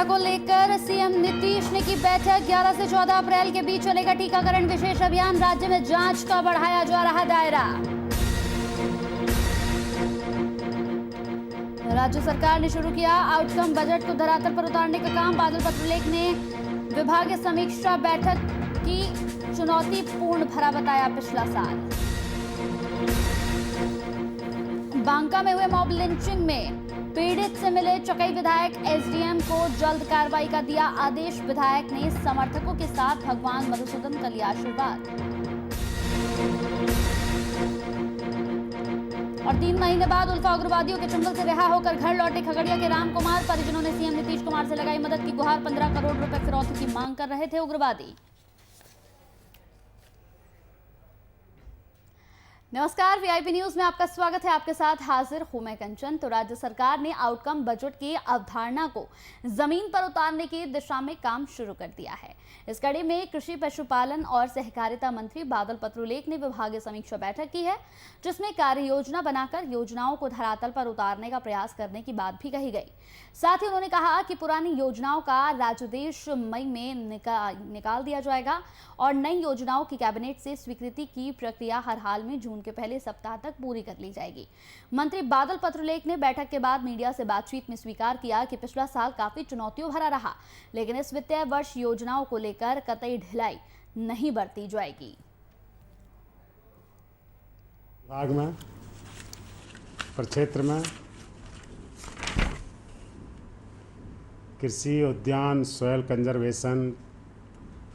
को लेकर सीएम नीतीश ने की बैठक। 11 से 14 अप्रैल के बीच चलेगा टीकाकरण विशेष अभियान। राज्य में जांच का बढ़ाया जा रहा दायरा। राज्य सरकार ने शुरू किया आउटकम बजट को धरातल पर उतारने का काम। बादल पत्रलेख ने विभागीय समीक्षा बैठक की चुनौतीपूर्ण भरा बताया पिछला साल। बांका में हुए मॉब लिंचिंग में पीड़ित से मिले चकई विधायक। एसडीएम को जल्द कार्रवाई का दिया आदेश। विधायक ने समर्थकों के साथ भगवान मधुसूदन का लिया आशीर्वाद। और 3 महीने बाद उल्फा उग्रवादियों के चंगुल से रिहा होकर घर लौटे खगड़िया के राम कुमार। परिजनों ने सीएम नीतीश कुमार से लगाई मदद की गुहार। 15 करोड़ रुपए फिरौती की मांग कर रहे थे उग्रवादी। नमस्कार, वीआईपी न्यूज में आपका स्वागत है। आपके साथ हाजिर हूं मैं कंचन। तो राज्य सरकार ने आउटकम बजट की अवधारणा को जमीन पर उतारने की दिशा में काम शुरू कर दिया है। इस कड़ी में कृषि, पशुपालन और सहकारिता मंत्री बादल पत्रलेख ने विभागीय समीक्षा बैठक की है, जिसमें कार्य योजना बनाकर योजनाओं को धरातल पर उतारने का प्रयास करने की बात भी कही गई। साथ ही उन्होंने कहा कि पुरानी योजनाओं का राज्यादेश मई में निकाल दिया जाएगा और नई योजनाओं की कैबिनेट से स्वीकृति की प्रक्रिया हर हाल में जून के पहले सप्ताह तक पूरी कर ली जाएगी। मंत्री बादल पत्रलेख ने बैठक के बाद मीडिया से बातचीत में स्वीकार किया कि पिछला साल काफी चुनौतियों भरा रहा, लेकिन इस वित्तीय वर्ष योजनाओं को लेकर कतई ढिलाई नहीं बरती जाएगी। विभाग में प्रक्षेत्र में कृषि, उद्यान, सॉयल कंजर्वेशन,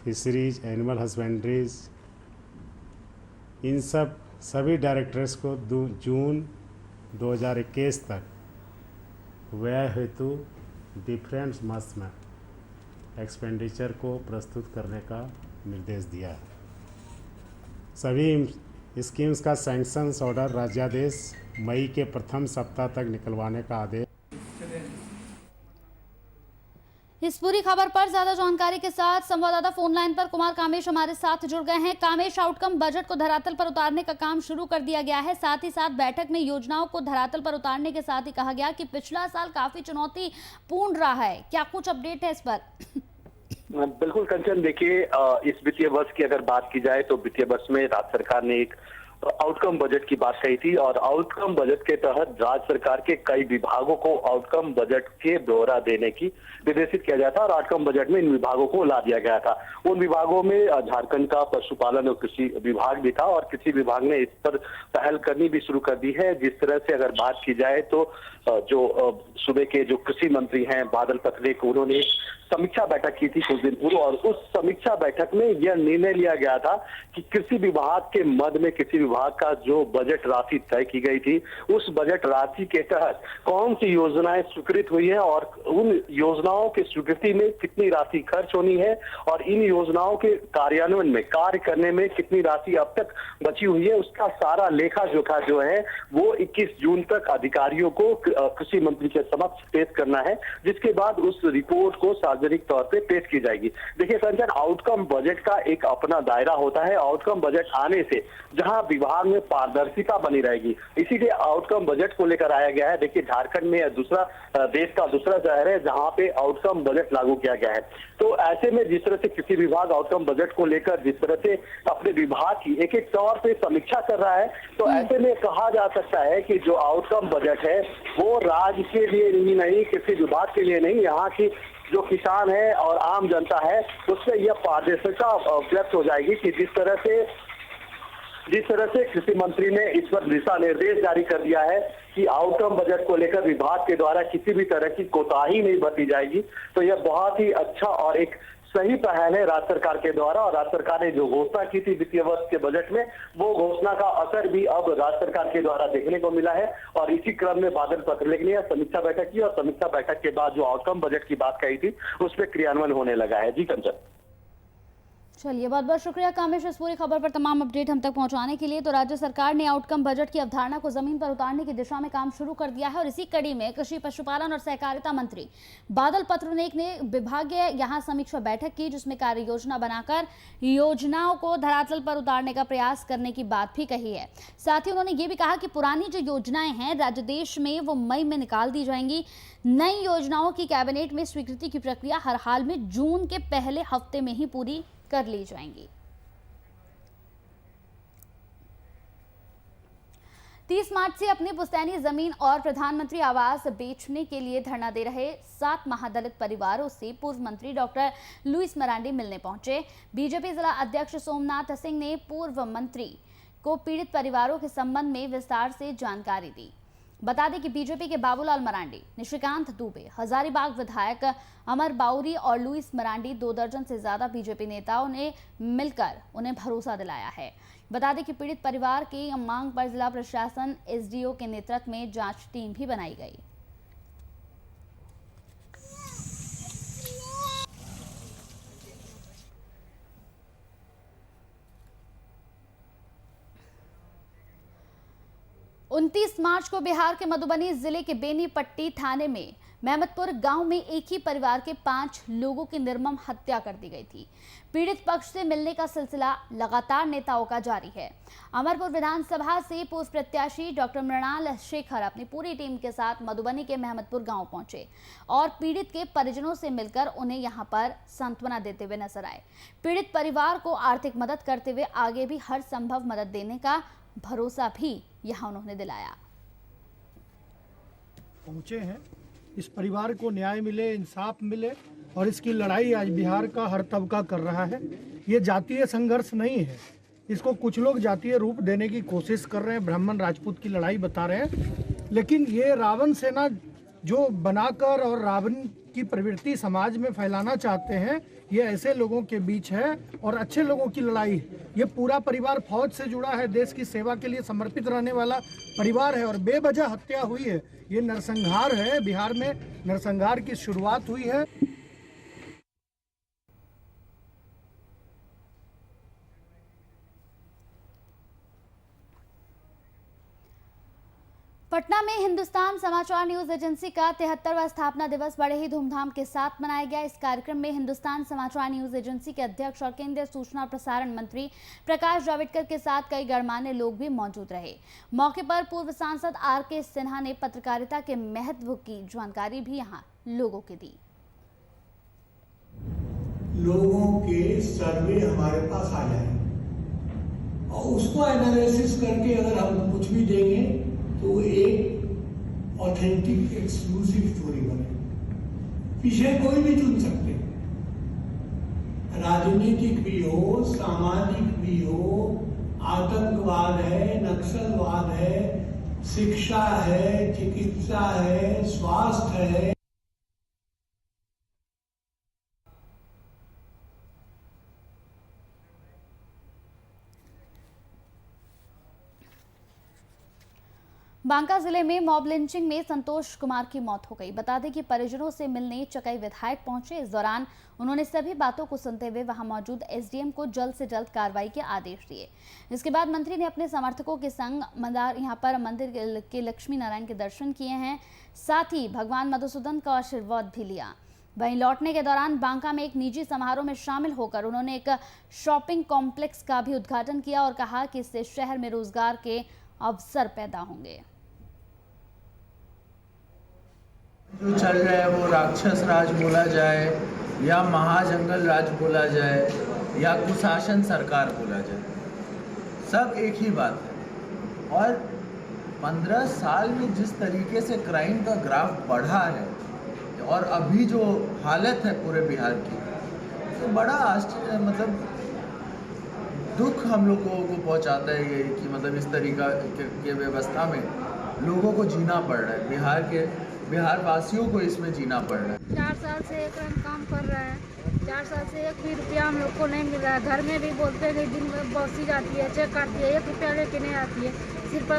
फिशरीज, एनिमल हस्बेंड्रीज, इन सभी डायरेक्टर्स को जून 2021 तक व्यय हेतु डिफरेंस मंथ्स में एक्सपेंडिचर को प्रस्तुत करने का निर्देश दिया है। सभी स्कीम्स का सैंक्शंस ऑर्डर राज्यादेश मई के प्रथम सप्ताह तक निकलवाने का आदेश। इस पूरी खबर पर ज्यादा जानकारी के साथ संवाददाता फोन लाइन पर कुमार कामेश हमारे साथ जुड़ गए हैं। कामेश, आउटकम बजट को धरातल पर उतारने का काम शुरू कर दिया गया है। साथ ही साथ बैठक में योजनाओं को धरातल पर उतारने के साथ ही कहा गया कि पिछला साल काफी चुनौतीपूर्ण रहा है। क्या कुछ अपडेट है इस पर? बिल्कुल कंचन, देखिए इस वित्तीय वर्ष की अगर बात की जाए तो वित्तीय वर्ष में राज्य सरकार ने एक आउटकम बजट की बात कही थी और आउटकम बजट के तहत राज्य सरकार के कई विभागों को आउटकम बजट के ब्यौरा देने की निर्देशित किया गया था और आउटकम बजट में इन विभागों को ला दिया गया था। उन विभागों में झारखंड का पशुपालन और कृषि विभाग भी था और कृषि विभाग ने इस पर पहल करनी भी शुरू कर दी है। जिस तरह से अगर बात की जाए तो जो सूबे के जो कृषि मंत्री हैं बादल पत्रलेख, उन्होंने समीक्षा बैठक की थी कुछ दिन पूर्व और उस समीक्षा बैठक में यह निर्णय लिया गया था कि कृषि विभाग के मद में कृषि विभाग का जो बजट राशि तय की गई थी, उस बजट राशि के तहत कौन सी योजनाएं स्वीकृत हुई है और उन योजनाओं की स्वीकृति में कितनी राशि खर्च होनी है और इन योजनाओं के कार्यान्वयन में कार्य करने में कितनी राशि अब तक बची हुई है, उसका सारा लेखा जोखा जो है वो 21 जून तक अधिकारियों को कृषि मंत्री के समक्ष पेश करना है, जिसके बाद उस रिपोर्ट को सार्वजनिक तौर पे पेश की जाएगी। देखिए संजय, आउटकम बजट का एक अपना दायरा होता है। आउटकम बजट आने से जहां विभाग में पारदर्शिता बनी रहेगी, इसीलिए आउटकम बजट को लेकर आया गया है। देखिए झारखंड में देश का दूसरा शहर है जहां पे आउटकम बजट लागू किया गया है। तो ऐसे में जिस तरह से कृषि विभाग आउटकम बजट को लेकर जिस तरह से अपने विभाग की एक एक तौर पे समीक्षा कर रहा है, तो ऐसे में कहा जा सकता है कि जो आउटकम बजट है वो राज्य के लिए ही नहीं, कृषि विभाग के लिए नहीं, यहाँ की जो किसान है और आम जनता है उससे यह पारदर्शिता व्यक्त हो जाएगी कि जिस तरह से कृषि मंत्री ने इस पर दिशा निर्देश जारी कर दिया है कि आउटकम बजट को लेकर विभाग के द्वारा किसी भी तरह की कोताही नहीं बरती जाएगी। तो यह बहुत ही अच्छा और एक सही पहल है राज्य सरकार के द्वारा और राज्य सरकार ने जो घोषणा की थी वित्तीय वर्ष के बजट में, वो घोषणा का असर भी अब राज्य सरकार के द्वारा देखने को मिला है और इसी क्रम में बादल पत्रलेख ने समीक्षा बैठक की और समीक्षा बैठक के बाद जो आउटकम बजट की बात कही थी उस पर क्रियान्वयन होने लगा है। जी कंचन। चलिए, बहुत बहुत शुक्रिया कामेश इस पूरी खबर पर तमाम अपडेट हम तक पहुंचाने के लिए। तो राज्य सरकार ने आउटकम बजट की अवधारणा को जमीन पर उतारने की दिशा में काम शुरू कर दिया है और इसी कड़ी में कृषि पशुपालन और सहकारिता मंत्री बादल पत्रलेख ने विभागीय यहां समीक्षा बैठक की, जिसमें कार्य योजना बनाकर योजनाओं को धरातल पर उतारने का प्रयास करने की बात भी कही है। साथ ही उन्होंने ये भी कहा कि पुरानी जो योजनाएं हैं राज्य देश में वो मई में निकाल दी जाएंगी। नई योजनाओं की कैबिनेट में स्वीकृति की प्रक्रिया हर हाल में जून के पहले हफ्ते में ही पूरी कर ली जाएंगी। 30 मार्च से अपनी पुश्तैनी जमीन और प्रधानमंत्री आवास बेचने के लिए धरना दे रहे 7 महादलित परिवारों से पूर्व मंत्री डॉक्टर लुइस मरांडी मिलने पहुंचे। बीजेपी जिला अध्यक्ष सोमनाथ सिंह ने पूर्व मंत्री को पीड़ित परिवारों के संबंध में विस्तार से जानकारी दी। बता दें कि बीजेपी के बाबूलाल मरांडी, निशिकांत दुबे, हजारीबाग विधायक अमर बाउरी और लुइस मरांडी 2 दर्जन से ज्यादा बीजेपी नेताओं ने मिलकर उन्हें भरोसा दिलाया है। बता दें कि पीड़ित परिवार की मांग पर जिला प्रशासन एसडीओ के नेतृत्व में जांच टीम भी बनाई गई। उनतीस मार्च को बिहार के मधुबनी जिले के बेनीपट्टी थाने में मेहमदपुर गांव में एक ही परिवार के 5 लोगों की निर्मम हत्या कर दी गई थी। पीड़ित पक्ष से मिलने का सिलसिला लगातार नेताओं का जारी है। अमरपुर विधानसभा से पूर्व प्रत्याशी डॉक्टर मृणाल शेखर अपनी पूरी टीम के साथ मधुबनी के मेहमदपुर गांव पहुंचे और पीड़ित के परिजनों से मिलकर उन्हें यहां पर सांत्वना देते हुए नजर आए। पीड़ित परिवार को आर्थिक मदद करते हुए आगे भी हर संभव मदद देने का भरोसा भी यहां उन्होंने दिलाया। पहुंचे हैं, इस परिवार को न्याय मिले, इंसाफ मिले और इसकी लड़ाई आज बिहार का हर तबका कर रहा है। ये जातीय संघर्ष नहीं है, इसको कुछ लोग जातीय रूप देने की कोशिश कर रहे हैं, ब्राह्मण राजपूत की लड़ाई बता रहे हैं। लेकिन ये रावण सेना जो बनाकर और रावण की प्रवृत्ति समाज में फैलाना चाहते हैं, ये ऐसे लोगों के बीच है और अच्छे लोगों की लड़ाई है। ये पूरा परिवार फौज से जुड़ा है, देश की सेवा के लिए समर्पित रहने वाला परिवार है और बेवजह हत्या हुई है। ये नरसंहार है, बिहार में नरसंहार की शुरुआत हुई है। पटना में हिंदुस्तान समाचार न्यूज एजेंसी का 73वां स्थापना दिवस बड़े ही धूमधाम के साथ मनाया गया। इस कार्यक्रम में हिंदुस्तान समाचार न्यूज एजेंसी के अध्यक्ष और केंद्रीय सूचना और प्रसारण मंत्री प्रकाश जावड़ेकर के साथ कई गणमान्य लोग भी मौजूद रहे। मौके पर पूर्व सांसद आर.के. सिन्हा ने पत्रकारिता के महत्व की जानकारी भी यहां लोगों को दी। लोगों के सर्वे हमारे पास आ जाए और उसको एनालिसिस करके अगर हम कुछ भी देंगे तो एक ऑथेंटिक एक्सक्लूसिव स्टोरी बने। विषय कोई भी चुन सकते, राजनीतिक भी हो, सामाजिक भी हो, आतंकवाद है, नक्सलवाद है, शिक्षा है, चिकित्सा है, स्वास्थ्य है। बांका जिले में मॉब लिंचिंग में संतोष कुमार की मौत हो गई। बता दें कि परिजनों से मिलने चकई विधायक पहुंचे। इस दौरान उन्होंने सभी बातों को सुनते हुए वहां मौजूद एसडीएम को जल्द से जल्द कार्रवाई के आदेश दिए। इसके बाद मंत्री ने अपने समर्थकों के संग यहां पर मंदिर के लक्ष्मी नारायण के दर्शन किए हैं, साथ ही भगवान मधुसूदन का आशीर्वाद भी लिया। वहीं लौटने के दौरान बांका में एक निजी समारोह में शामिल होकर उन्होंने एक शॉपिंग कॉम्प्लेक्स का भी उद्घाटन किया और कहा कि इससे शहर में रोजगार के अवसर पैदा होंगे। जो चल रहा है वो राक्षस राज बोला जाए या महाजंगल राज बोला जाए या कुशासन सरकार बोला जाए, सब एक ही बात है। और 15 साल में जिस तरीके से क्राइम का ग्राफ बढ़ा है और अभी जो हालत है पूरे बिहार की, तो बड़ा आश्चर्य, मतलब दुख हम लोगों को पहुंचाता है ये कि मतलब इस तरीका के व्यवस्था में लोगों को जीना पड़ रहा है, बिहार वासियों को इसमें जीना पड़ रहा है। 4 साल से एक काम कर रहा है, 4 साल से 1 भी रुपया हम लोग को नहीं मिल रहा है। घर में भी बोलते हैं कि दिन में बसी जाती है, चेक काटती है, 1 रुपया लेके नहीं आती है। सिर्फ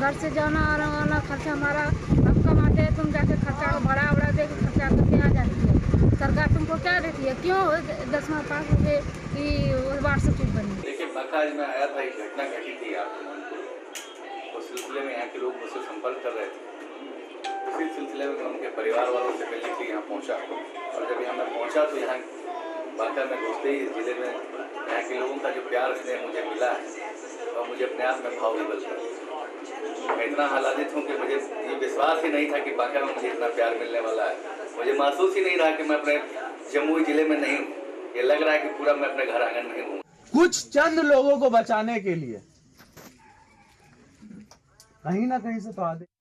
घर से जाना आना खर्चा हमारा हम कमाते हैं तुम जाके खर्चा बड़ा बड़ा दे के खर्चा करके आ जाती है। सरकार तुमको क्या देती है? क्यों 10वां पास हो गए कि व्हाट्सएप चीज बनी? देखिए, बकाज में आया था, एक घटना घटी थी आपको, उस सिलसिले में यहाँ के लोग मुझसे संपर्क कर रहे थे। इसी सिलसिले में मैं उनके परिवार वालों से मिलने के लिए यहाँ पहुँचा, और जब यहाँ मैं पहुँचा तो यहाँ बाका में घुसते ही जिले में यहाँ के लोगों का जो प्यार स्नेह मुझे मिला है और मुझे अपने आप में भाव विवल कर, मैं इतना आह्लादित हूँ कि मुझे ये विश्वास ही नहीं था कि बाका में मुझे इतना प्यार मिलने वाला है। मुझे महसूस ही नहीं रहा कि मैं अपने जमुई जिले में नहीं हूँ, ये लग रहा है कि पूरा मैं अपने घर आंगन में हूँ। कुछ चंद लोगों को बचाने के लिए कहीं ना कहीं से तो आदे।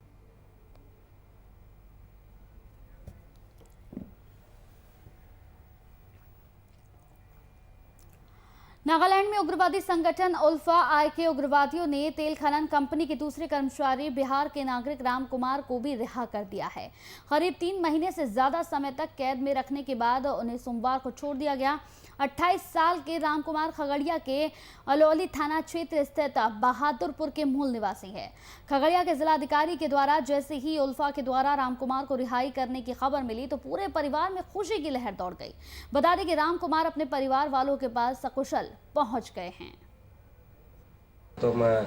नागालैंड में उग्रवादी संगठन उल्फा आई के उग्रवादियों ने तेल खनन कंपनी के दूसरे कर्मचारी बिहार के नागरिक राम कुमार को भी रिहा कर दिया है। करीब 3 महीने से ज्यादा समय तक कैद में रखने के बाद उन्हें सोमवार को छोड़ दिया गया। 28 साल के राम कुमार खगड़िया के अलौली थाना क्षेत्र स्थित बहादुरपुर के मूल निवासी है। खगड़िया के जिलाधिकारी के द्वारा जैसे ही उल्फा के द्वारा राम कुमार को रिहाई करने की खबर मिली तो पूरे परिवार में खुशी की लहर दौड़ गई। बता दें कि राम कुमार अपने परिवार वालों के पास सकुशल पहुंच गए हैं। तो मैं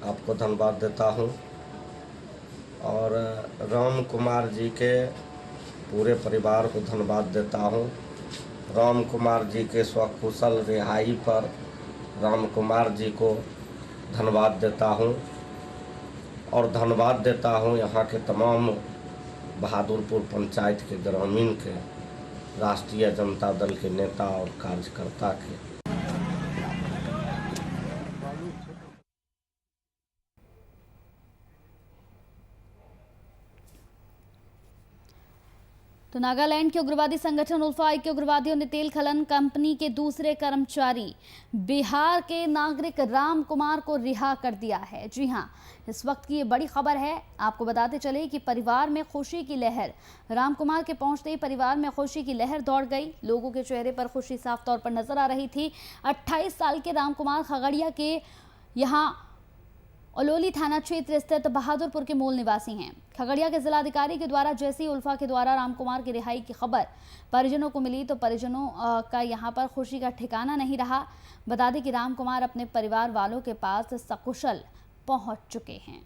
आपको धन्यवाद देता हूं और राम कुमार जी के पूरे परिवार को धन्यवाद देता हूं। राम कुमार जी के सकुशल रिहाई पर राम कुमार जी को धन्यवाद देता हूं और धन्यवाद देता हूं यहाँ के तमाम बहादुरपुर पंचायत के ग्रामीण के, राष्ट्रीय जनता दल के नेता और कार्यकर्ता के। तो नागालैंड के उग्रवादी संगठन उल्फा आई के उग्रवादियों ने तेल खनन कंपनी के दूसरे कर्मचारी बिहार के नागरिक राम कुमार को रिहा कर दिया है। जी हां, इस वक्त की ये बड़ी खबर है। आपको बताते चले कि परिवार में खुशी की लहर, राम कुमार के पहुंचते ही परिवार में खुशी की लहर दौड़ गई। लोगों के चेहरे पर खुशी साफ तौर पर नजर आ रही थी। 28 साल के राम कुमार खगड़िया के यहाँ अलौली थाना क्षेत्र स्थित बहादुरपुर के मूल निवासी हैं। खगड़िया के जिलाधिकारी के द्वारा जैसे ही उल्फा के द्वारा राम कुमार की रिहाई की खबर परिजनों को मिली तो परिजनों का यहां पर खुशी का ठिकाना नहीं रहा। बता दें कि राम कुमार अपने परिवार वालों के पास सकुशल पहुंच चुके हैं।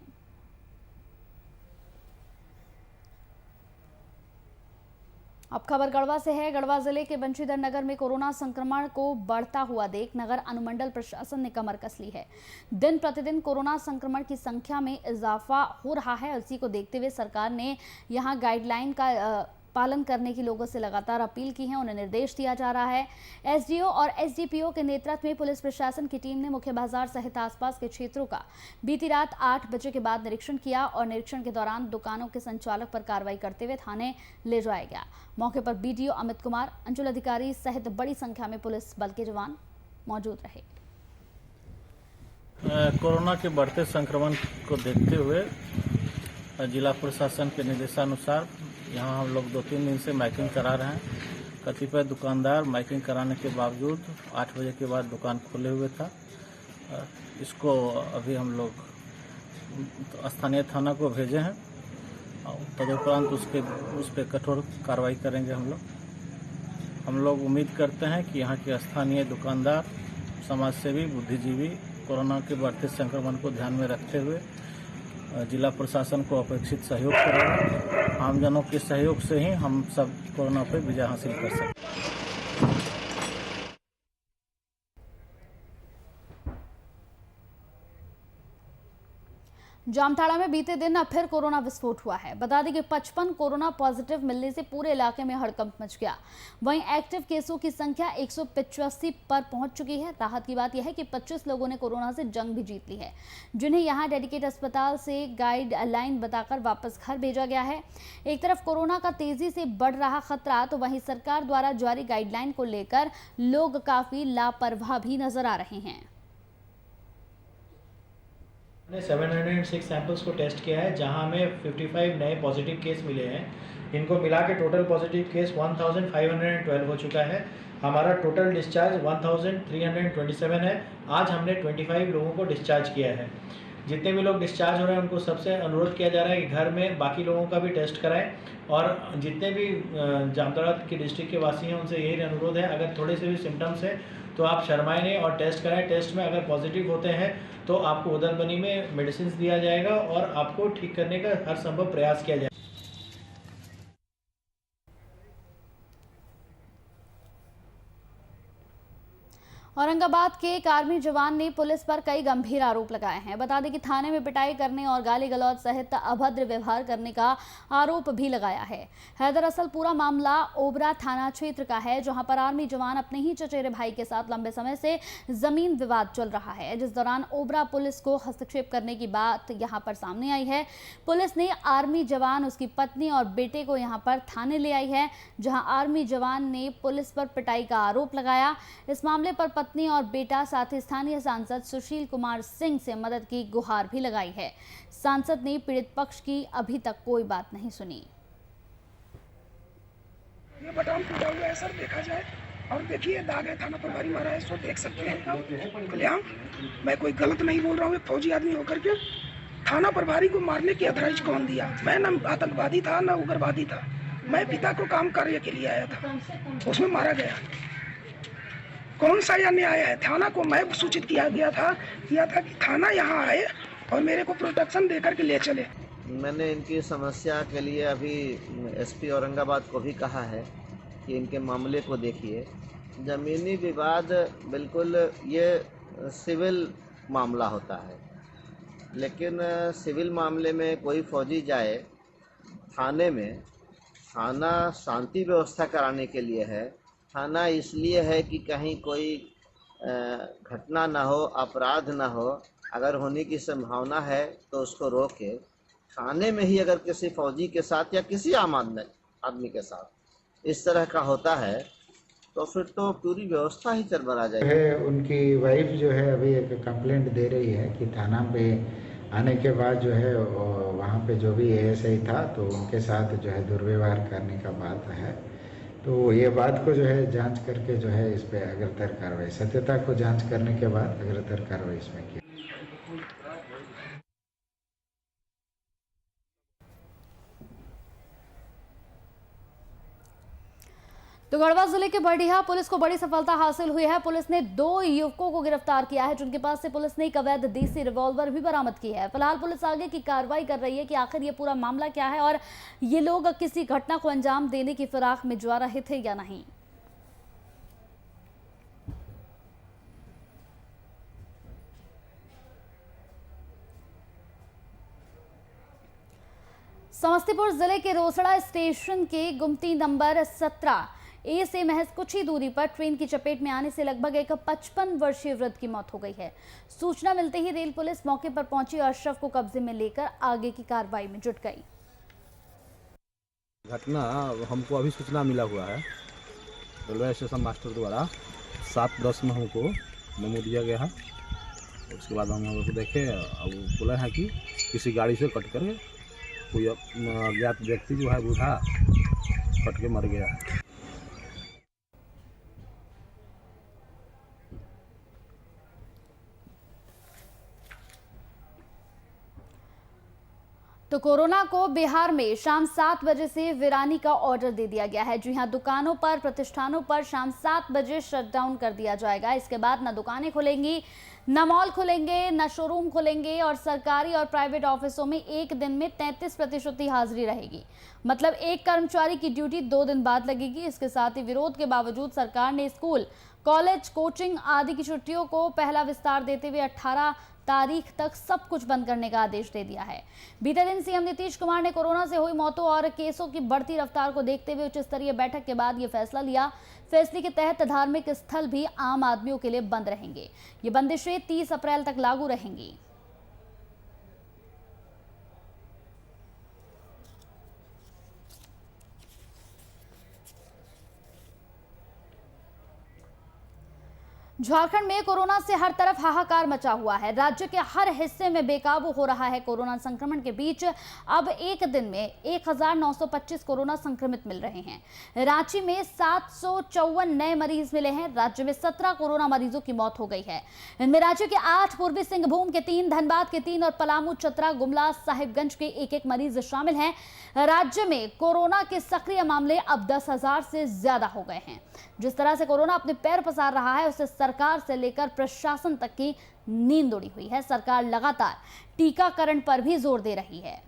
अब खबर गढ़वा से है। गढ़वा जिले के बंशीधर नगर में कोरोना संक्रमण को बढ़ता हुआ देख नगर अनुमंडल प्रशासन ने कमर कस ली है। दिन प्रतिदिन कोरोना संक्रमण की संख्या में इजाफा हो रहा है। इसी को देखते हुए सरकार ने यहां गाइडलाइन का पालन करने की लोगों से लगातार अपील की है, उन्हें निर्देश दिया जा रहा है। एसडीओ और एसडीपीओ के नेतृत्व में पुलिस प्रशासन की टीम ने मुख्य बाजार सहित आसपास के क्षेत्रों का बीती रात 8 बजे के बाद निरीक्षण किया और निरीक्षण के दौरान दुकानों के संचालक पर कार्रवाई करते हुए थाने ले जाया गया। मौके पर बीडीओ अमित कुमार, अंचल अधिकारी सहित बड़ी संख्या में पुलिस बल के जवान मौजूद रहे। कोरोना के बढ़ते संक्रमण को देखते हुए जिला प्रशासन के निर्देशानुसार यहाँ हम लोग 2-3 दिन से माइकिंग करा रहे हैं। कतिपय दुकानदार माइकिंग कराने के बावजूद 8 बजे के बाद दुकान खोले हुए था। इसको अभी हम लोग स्थानीय थाना को भेजे हैं। तदुपरांत उस पर कठोर कार्रवाई करेंगे। हम लोग उम्मीद करते हैं कि यहाँ के स्थानीय दुकानदार, समाजसेवी, बुद्धिजीवी कोरोना के बढ़ते संक्रमण को ध्यान में रखते हुए जिला प्रशासन को अपेक्षित सहयोग करेंगे। आमजनों के सहयोग से ही हम सब कोरोना पर विजय हासिल कर सकते हैं। जामताड़ा में बीते दिन अब फिर कोरोना विस्फोट हुआ है। बता दें कि 55 कोरोना पॉजिटिव मिलने से पूरे इलाके में हड़कंप मच गया। वहीं एक्टिव केसों की संख्या 185 पर पहुंच चुकी है। राहत की बात यह है कि 25 लोगों ने कोरोना से जंग भी जीत ली है, जिन्हें यहां डेडिकेट अस्पताल से गाइडलाइन बताकर वापस घर भेजा गया है। एक तरफ कोरोना का तेजी से बढ़ रहा खतरा तो वहीं सरकार द्वारा जारी गाइडलाइन को लेकर लोग काफी लापरवाह भी नजर आ रहे हैं। 706 सैंपल्स को टेस्ट किया है, जहां हमें 55 नए पॉजिटिव केस मिले हैं। इनको मिला के टोटल पॉजिटिव केस 1512 हो चुका है। हमारा टोटल डिस्चार्ज 1327 है। आज हमने 25 लोगों को डिस्चार्ज किया है। जितने भी लोग डिस्चार्ज हो रहे हैं उनको सबसे अनुरोध किया जा रहा है कि घर में बाकी लोगों का भी टेस्ट कराएं। और जितने भी जामताड़ा की डिस्ट्रिक्ट के वासी हैं उनसे यही अनुरोध है, अगर थोड़े से भी सिम्टम्स है तो आप शर्माएं नहीं और टेस्ट कराएं। टेस्ट में अगर पॉजिटिव होते हैं तो आपको उदलबनी में मेडिसिन दिया जाएगा और आपको ठीक करने का हर संभव प्रयास किया जाएगा। औरंगाबाद के एक आर्मी जवान ने पुलिस पर कई गंभीर आरोप लगाए हैं। बता दें कि थाने में पिटाई करने और गाली गलौज सहित अभद्र व्यवहार करने का आरोप भी लगाया है। दरअसल पूरा मामला ओबरा थाना क्षेत्र का है, जहां पर आर्मी जवान अपने ही चचेरे भाई के साथ लंबे समय से जमीन विवाद चल रहा है, जिस दौरान ओबरा पुलिस को हस्तक्षेप करने की बात यहां पर सामने आई है। पुलिस ने आर्मी जवान, उसकी पत्नी और बेटे को यहां पर थाने ले आई है, जहां आर्मी जवान ने पुलिस पर पिटाई का आरोप लगाया। इस मामले पर पत्नी और बेटा साथ ही स्थानीय सांसद सुशील कुमार सिंह से मदद की गुहार भी लगाई है। सांसद ने पीड़ित पक्ष की अभी तक कोई बात नहीं सुनी। ये बटाम टूटा हुआ है सर, देखा जाए। और देखिए दाग है, थाना प्रभारी मारा है, सो देख सकते हैं। कल्याण, मैं कोई गलत नहीं बोल रहा हूँ। फौजी आदमी होकर के थाना प्रभारी को मारने की अथराइज कौन दिया? मैं न आतंकवादी था न उग्रवादी था, मैं पिता को काम कार्य के लिए आया था, उसमें मारा गया। कौन सा यह न्याय है? थाना को मैं सूचित किया था कि थाना यहाँ आए और मेरे को प्रोटेक्शन देकर के ले चले। मैंने इनकी समस्या के लिए अभी एसपी औरंगाबाद को भी कहा है कि इनके मामले को देखिए। ज़मीनी विवाद बिल्कुल ये सिविल मामला होता है, लेकिन सिविल मामले में कोई फौजी जाए थाने में, थाना शांति व्यवस्था कराने के लिए है। थाना इसलिए है कि कहीं कोई घटना ना हो, अपराध ना हो, अगर होने की संभावना है तो उसको रोके। थाने में ही अगर किसी फौजी के साथ या किसी आम आदमी के साथ इस तरह का होता है तो फिर तो पूरी व्यवस्था ही चरमरा जाएगी। उनकी वाइफ जो है अभी एक कंप्लेंट दे रही है कि थाना पे आने के बाद जो है वहाँ पे जो भी एएसआई था तो उनके साथ जो है दुर्व्यवहार करने का बात है। तो ये बात को जो है जांच करके जो है इस पे अग्रतर कार्रवाई, सत्यता को जांच करने के बाद अग्रतर कार्रवाई इसमें की। तो गढ़वा जिले के बरडीहा पुलिस को बड़ी सफलता हासिल हुई है। पुलिस ने 2 युवकों को गिरफ्तार किया है, जिनके पास से पुलिस ने एक अवैध देसी रिवॉल्वर भी बरामद की है। फिलहाल पुलिस आगे की कार्रवाई कर रही है कि आखिर ये पूरा मामला क्या है और ये लोग किसी घटना को अंजाम देने की फिराक में जा रहे थे या नहीं। समस्तीपुर जिले के रोसड़ा स्टेशन के गुमती नंबर 17 ए से महज कुछ ही दूरी पर ट्रेन की चपेट में आने से लगभग एक 55 वर्षीय वृद्ध की मौत हो गई है। सूचना मिलते ही रेल पुलिस मौके पर पहुंची और शव को कब्जे में लेकर आगे की कार्रवाई में जुट गई। घटना हमको अभी सूचना मिला हुआ है रेलवे स्टेशन मास्टर द्वारा 7:10 में हमको मेमो दिया गया है। उसके बाद हम लोग देखे, अब बोला है कि किसी गाड़ी से कट कर कोई अज्ञात व्यक्ति जो है बूढ़ा कट के मर गया है। तो कोरोना को बिहार में शाम 7 बजे से वीरानी का ऑर्डर दे दिया गया है। जी हां, दुकानों पर, प्रतिष्ठानों पर शाम 7 बजे शटडाउन कर दिया जाएगा। इसके बाद न दुकानें खुलेंगी, न मॉल खुलेंगे, न शोरूम खुलेंगे और सरकारी और प्राइवेट ऑफिसों में एक दिन में 33% ही हाजिरी रहेगी। मतलब एक कर्मचारी की ड्यूटी 2 दिन बाद लगेगी। इसके साथ ही विरोध के बावजूद सरकार ने स्कूल, कॉलेज, कोचिंग आदि की छुट्टियों को पहला विस्तार देते हुए 18 तारीख तक सब कुछ बंद करने का आदेश दे दिया है। बीते दिन सीएम नीतीश कुमार ने कोरोना से हुई मौतों और केसों की बढ़ती रफ्तार को देखते हुए उच्च स्तरीय बैठक के बाद ये फैसला लिया। फैसले के तहत धार्मिक स्थल भी आम आदमियों के लिए बंद रहेंगे। ये बंदिशें 30 अप्रैल तक लागू रहेंगी। झारखंड में कोरोना से हर तरफ हाहाकार मचा हुआ है। राज्य के हर हिस्से में बेकाबू हो रहा है कोरोना संक्रमण के बीच अब एक दिन में 1925 कोरोना संक्रमित मिल रहे हैं। रांची में 754 नए मरीज मिले हैं। राज्य में 17 कोरोना मरीजों की मौत हो गई है। इनमें राज्य के 8, पूर्वी सिंहभूम के 3, धनबाद के 3 और पलामू, चतरा, गुमला, साहिबगंज के 1-1 मरीज शामिल हैं। राज्य में कोरोना के सक्रिय मामले अब 10,000 से ज्यादा हो गए हैं। जिस तरह से कोरोना अपने पैर पसार रहा है उससे सरकार से लेकर प्रशासन तक की नींद उड़ी हुई है। सरकार लगातार टीकाकरण पर भी जोर दे रही है।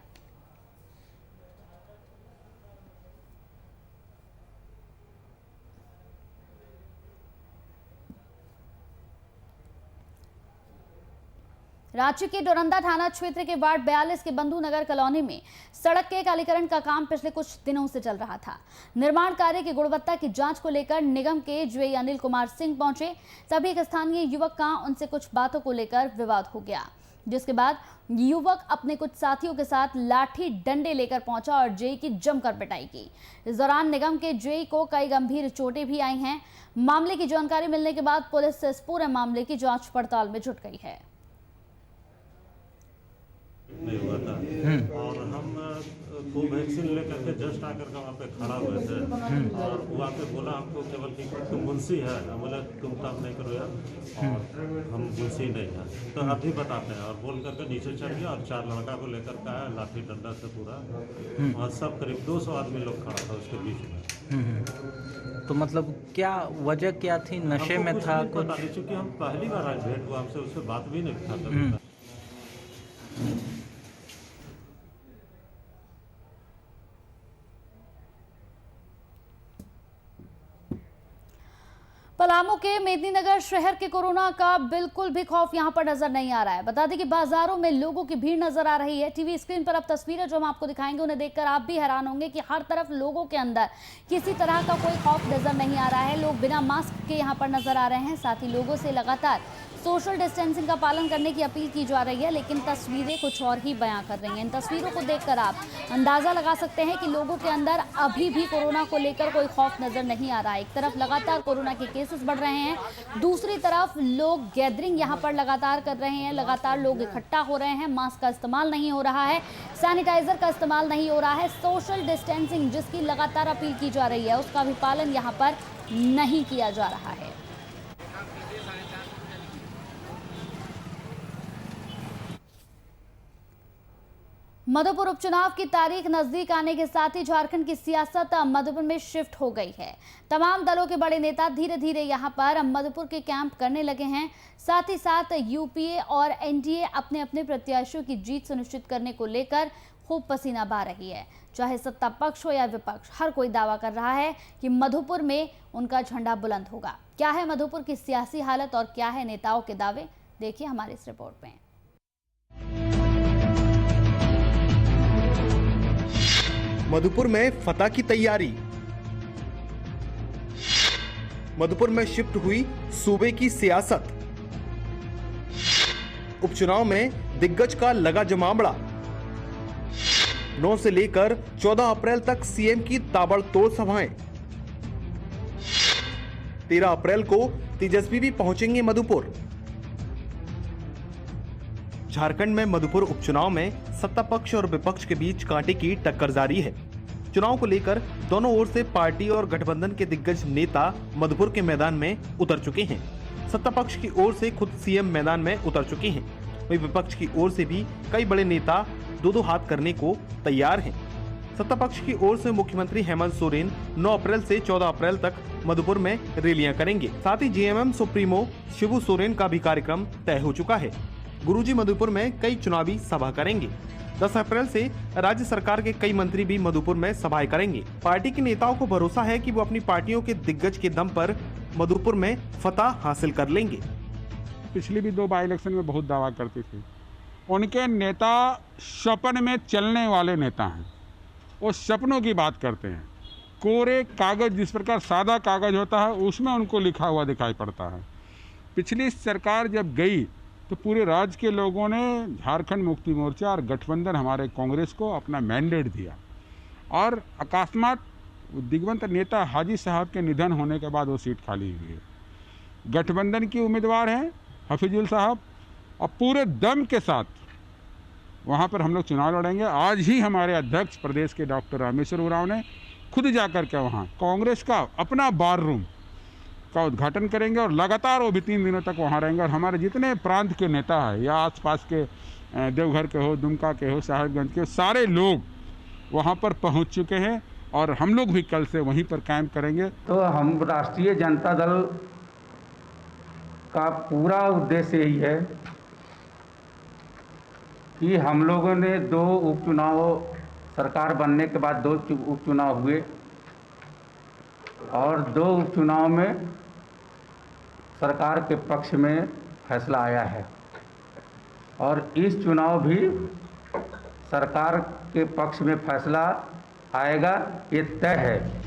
रांची के डोरंडा थाना क्षेत्र के वार्ड 42 के बंधु नगर कॉलोनी में सड़क के कालीकरण का काम पिछले कुछ दिनों से चल रहा था। निर्माण कार्य की गुणवत्ता की जांच को लेकर निगम के जेई अनिल कुमार सिंह पहुंचे। तभी एक स्थानीय युवक का उनसे कुछ बातों को लेकर विवाद हो गया, जिसके बाद युवक अपने कुछ साथियों के साथ लाठी डंडे लेकर पहुंचा और जेई की जमकर पिटाई की। इस दौरान निगम के जेई को कई गंभीर चोटें भी आई हैं। मामले की जानकारी मिलने के बाद पुलिस इस पूरे मामले की जांच पड़ताल में जुट गई है। नहीं हुआ था और हम कोवैक्सीन लेकर के जस्ट आकर के वहाँ पे खड़ा हुए थे और वहाँ पे बोला हमको केवल कि तुम मुंशी है। हम बोला तुम काम नहीं करो यार, और हम मुंशी नहीं है तो अभी बताते हैं, और बोल करके नीचे चढ़ गया और 4 लड़का को लेकर के आया लाठी डंडा से पूरा, और सब करीब 200 आदमी लोग खड़ा था उसके बीच में। तो मतलब क्या वजह क्या थी? नशे में था कुछ? चूँकि हम पहली बार आज भेंट हुआ, हमसे उससे बात भी नहीं था। पलामू के मेदिनीनगर शहर के कोरोना का बिल्कुल भी खौफ यहां पर नजर नहीं आ रहा है। बता दें कि बाजारों में लोगों की भीड़ नजर आ रही है। टीवी स्क्रीन पर अब तस्वीरें जो हम आपको दिखाएंगे उन्हें देखकर आप भी हैरान होंगे कि हर तरफ लोगों के अंदर किसी तरह का कोई खौफ नजर नहीं आ रहा है। लोग बिना मास्क के यहां पर नजर आ रहे हैं। साथ ही लोगों से लगातार सोशल डिस्टेंसिंग का पालन करने की अपील की जा रही है, लेकिन तस्वीरें कुछ और ही बयां कर रही हैं। इन तस्वीरों को देखकर आप अंदाजा लगा सकते हैं कि लोगों के अंदर अभी भी कोरोना को लेकर कोई खौफ नजर नहीं आ रहा है। एक तरफ लगातार कोरोना के केसेस बढ़ रहे हैं, दूसरी तरफ लोग गैदरिंग यहां पर लगातार कर रहे हैं, लगातार लोग इकट्ठा हो रहे हैं। मास्क का इस्तेमाल नहीं हो रहा है, सैनिटाइजर का इस्तेमाल नहीं हो रहा है। सोशल डिस्टेंसिंग जिसकी लगातार अपील की जा रही है उसका भी पालन यहां पर नहीं किया जा रहा है। मधुपुर उपचुनाव की तारीख नजदीक आने के साथ ही झारखंड की सियासत मधुपुर में शिफ्ट हो गई है। तमाम दलों के बड़े नेता धीरे धीरे यहां पर मधुपुर के कैंप करने लगे हैं। साथ ही साथ यूपीए और एनडीए अपने अपने प्रत्याशियों की जीत सुनिश्चित करने को लेकर खूब पसीना बहा रही है। चाहे सत्ता पक्ष हो या विपक्ष, हर कोई दावा कर रहा है कि मधुपुर में उनका झंडा बुलंद होगा। क्या है मधुपुर की सियासी हालत और क्या है नेताओं के दावे, देखिए हमारी इस रिपोर्ट में। मधुपुर में फतह की तैयारी। मधुपुर में शिफ्ट हुई सूबे की सियासत। उपचुनाव में दिग्गज का लगा जमावड़ा। 9 से लेकर 14 अप्रैल तक सीएम की ताबड़तोड़ सभाएं। 13 अप्रैल को तेजस्वी भी पहुंचेंगे मधुपुर। झारखंड में मधुपुर उपचुनाव में सत्ता पक्ष और विपक्ष के बीच कांटे की टक्कर जारी है। चुनाव को लेकर दोनों ओर से पार्टी और गठबंधन के दिग्गज नेता मधुपुर के मैदान में उतर चुके हैं। सत्ता पक्ष की ओर से खुद सीएम मैदान में उतर चुके हैं, वहीं विपक्ष की ओर से भी कई बड़े नेता दो हाथ करने को तैयार हैं। सत्ता पक्ष की ओर से मुख्यमंत्री हेमंत सोरेन 9 अप्रैल से 14 अप्रैल तक मधुपुर में रैलियां करेंगे। साथ ही जेएमएम सुप्रीमो शिबू सोरेन का भी कार्यक्रम तय हो चुका है। गुरुजी मधुपुर में कई चुनावी सभा करेंगे। 10 अप्रैल से राज्य सरकार के कई मंत्री भी मधुपुर में सभाएं करेंगे। पार्टी के नेताओं को भरोसा है कि वो अपनी पार्टियों के दिग्गज के दम पर मधुपुर में फतह हासिल कर लेंगे। पिछली भी 2 बाई इलेक्शन में बहुत दावा करते थे। उनके नेता सपन में चलने वाले नेता हैं, वो सपनों की बात करते हैं। कोरे कागज, जिस प्रकार सादा कागज होता है उसमें उनको लिखा हुआ दिखाई पड़ता है। पिछली सरकार जब गई तो पूरे राज्य के लोगों ने झारखंड मुक्ति मोर्चा और गठबंधन हमारे कांग्रेस को अपना मैंडेट दिया, और अकस्मात दिग्गज नेता हाजी साहब के निधन होने के बाद वो सीट खाली हुई है। गठबंधन की उम्मीदवार हैं हफीजुल साहब, और पूरे दम के साथ वहाँ पर हम लोग चुनाव लड़ेंगे। आज ही हमारे अध्यक्ष प्रदेश के डॉक्टर रामेश्वर उरांव ने खुद जा कर के वहाँ कांग्रेस का अपना बार रूम का उद्घाटन करेंगे और लगातार वो भी 3 दिनों तक वहाँ रहेंगे। और हमारे जितने प्रांत के नेता हैं या आसपास के देवघर के हो, दुमका के हो, साहिबगंज के हो, सारे लोग वहाँ पर पहुँच चुके हैं और हम लोग भी कल से वहीं पर कैंप करेंगे। तो हम राष्ट्रीय जनता दल का पूरा उद्देश्य यही है कि हम लोगों ने 2 उपचुनाव, सरकार बनने के बाद 2 उपचुनाव हुए और 2 उपचुनाव में सरकार के पक्ष में फैसला आया है और इस चुनाव भी सरकार के पक्ष में फैसला आएगा, ये तय है।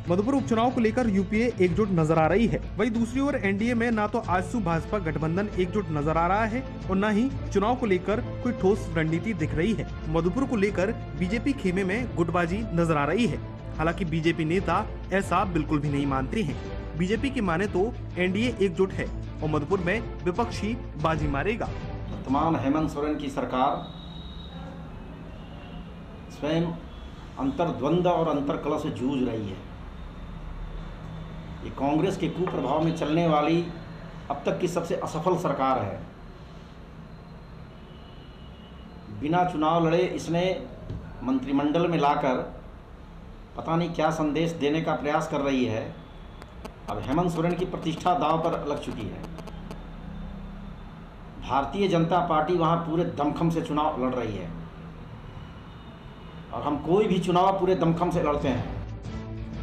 मधुपुर उपचुनाव को लेकर यूपीए एकजुट नजर आ रही है। वहीं दूसरी ओर एनडीए में ना तो आजसू भाजपा गठबंधन एकजुट नजर आ रहा है और न ही चुनाव को लेकर कोई ठोस रणनीति दिख रही है। मधुपुर को लेकर बीजेपी खेमे में गुटबाजी नजर आ रही है। हालांकि बीजेपी नेता ऐसा बिल्कुल भी नहीं मानते हैं। बीजेपी की माने तो एनडीए एकजुट है और मधुपुर में विपक्ष ही बाजी मारेगा। वर्तमान हेमंत सोरेन की सरकार स्वयं अंतर्द्वंद और अंतर्कलह से जूझ रही है। ये कांग्रेस के कुप्रभाव में चलने वाली अब तक की सबसे असफल सरकार है। बिना चुनाव लड़े इसने मंत्रिमंडल में लाकर पता नहीं क्या संदेश देने का प्रयास कर रही है। अब हेमंत सोरेन की प्रतिष्ठा दांव पर लग चुकी है। भारतीय जनता पार्टी वहां पूरे दमखम से चुनाव लड़ रही है और हम कोई भी चुनाव पूरे दमखम से लड़ते हैं।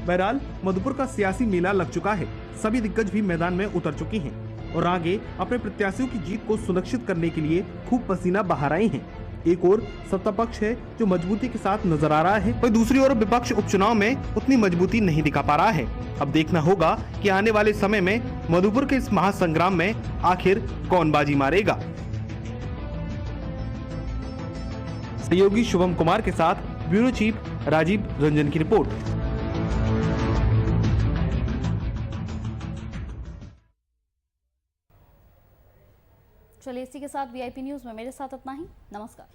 बहरहाल मधुपुर का सियासी मेला लग चुका है। सभी दिग्गज भी मैदान में उतर चुके हैं और आगे अपने प्रत्याशियों की जीत को सुनिश्चित करने के लिए खूब पसीना बहा रहे हैं। एक और सत्ता पक्ष है जो मजबूती के साथ नजर आ रहा है, वहीं दूसरी ओर विपक्ष उपचुनाव में उतनी मजबूती नहीं दिखा पा रहा है। अब देखना होगा कि आने वाले समय में मधुपुर के इस महासंग्राम में आखिर कौन बाजी मारेगा। सहयोगी शुभम कुमार के साथ ब्यूरो चीफ राजीव रंजन की रिपोर्ट। चलिए इसी के साथ वीआईपी न्यूज में मेरे साथ इतना ही। नमस्कार।